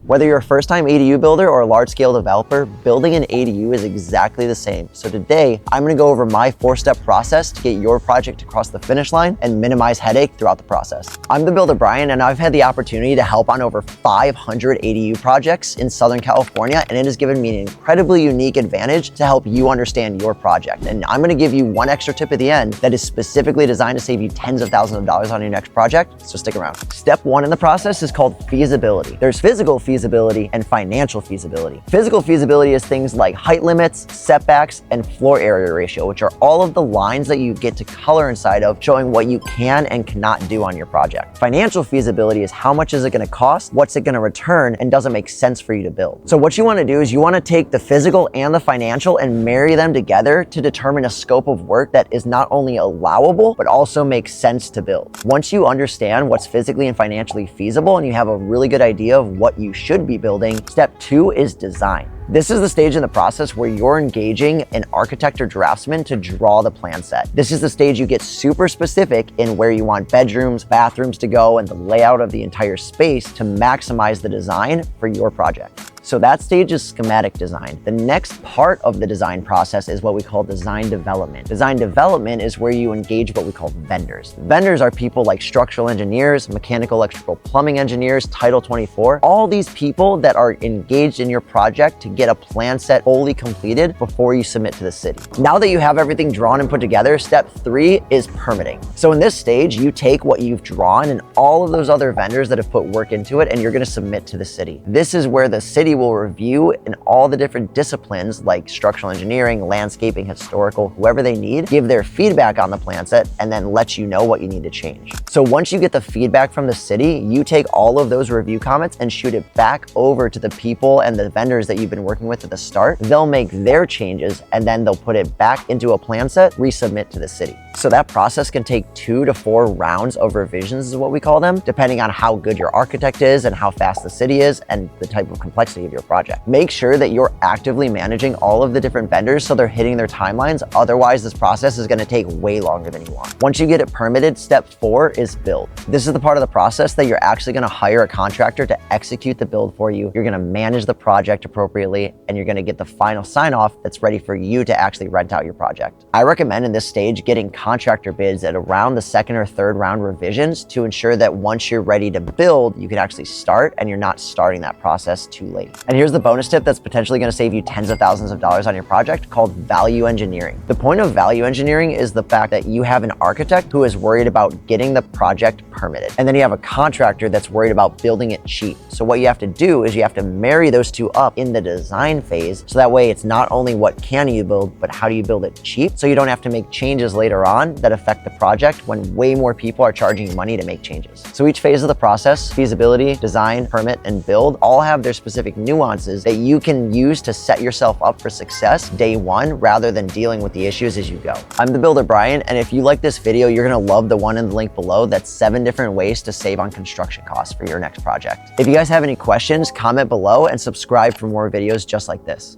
Whether you're a first-time ADU builder or a large-scale developer, building an ADU is exactly the same. So today, I'm gonna go over my 4-step process to get your project across the finish line and minimize headache throughout the process. I'm the builder Brian, and I've had the opportunity to help on over 500 ADU projects in Southern California, and it has given me an incredibly unique advantage to help you understand your project. And I'm gonna give you one extra tip at the end that is specifically designed to save you tens of thousands of dollars on your next project, so stick around. Step 1 in the process is called feasibility. There's physical feasibility and financial feasibility. Physical feasibility is things like height limits, setbacks, and floor area ratio, which are all of the lines that you get to color inside of, showing what you can and cannot do on your project. Financial feasibility is how much is it gonna cost, what's it gonna return, and does it make sense for you to build. So what you wanna do is you wanna take the physical and the financial and marry them together to determine a scope of work that is not only allowable, but also makes sense to build. Once you understand what's physically and financially feasible and you have a really good idea of what you should be building, step 2 is design. This is the stage in the process where you're engaging an architect or draftsman to draw the plan set. This is the stage you get super specific in where you want bedrooms, bathrooms to go, and the layout of the entire space to maximize the design for your project. So that stage is schematic design. The next part of the design process is what we call design development. Design development is where you engage what we call vendors. Vendors are people like structural engineers, mechanical, electrical, plumbing engineers, Title 24, all these people that are engaged in your project to get a plan set fully completed before you submit to the city. Now that you have everything drawn and put together, step 3 is permitting. So in this stage, you take what you've drawn and all of those other vendors that have put work into it, and you're gonna submit to the city. This is where the city will review in all the different disciplines like structural engineering, landscaping, historical, whoever they need, give their feedback on the plan set, and then let you know what you need to change. So once you get the feedback from the city, you take all of those review comments and shoot it back over to the people and the vendors that you've been working with at the start. They'll make their changes and then they'll put it back into a plan set, resubmit to the city. So that process can take 2 to 4 rounds of revisions is what we call them, depending on how good your architect is and how fast the city is and the type of complexity of your project. Make sure that you're actively managing all of the different vendors so they're hitting their timelines. Otherwise, this process is gonna take way longer than you want. Once you get it permitted, step 4 is build. This is the part of the process that you're actually gonna hire a contractor to execute the build for you. You're gonna manage the project appropriately, and you're gonna get the final sign-off that's ready for you to actually rent out your project. I recommend in this stage getting contractor bids at around the 2nd or 3rd round revisions to ensure that once you're ready to build, you can actually start and you're not starting that process too late. And here's the bonus tip that's potentially gonna save you tens of thousands of dollars on your project, called value engineering. The point of value engineering is the fact that you have an architect who is worried about getting the project permitted, and then you have a contractor that's worried about building it cheap. So what you have to do is you have to marry those two up in the design phase, so that way it's not only what can you build, but how do you build it cheap, so you don't have to make changes later on that affect the project when way more people are charging you money to make changes. So each phase of the process, feasibility, design, permit, and build, all have their specific nuances that you can use to set yourself up for success day one rather than dealing with the issues as you go. I'm the builder Brian, and if you like this video, you're gonna love the one in the link below that's 7 different ways to save on construction costs for your next project. If you guys have any questions, comment below and subscribe for more videos just like this.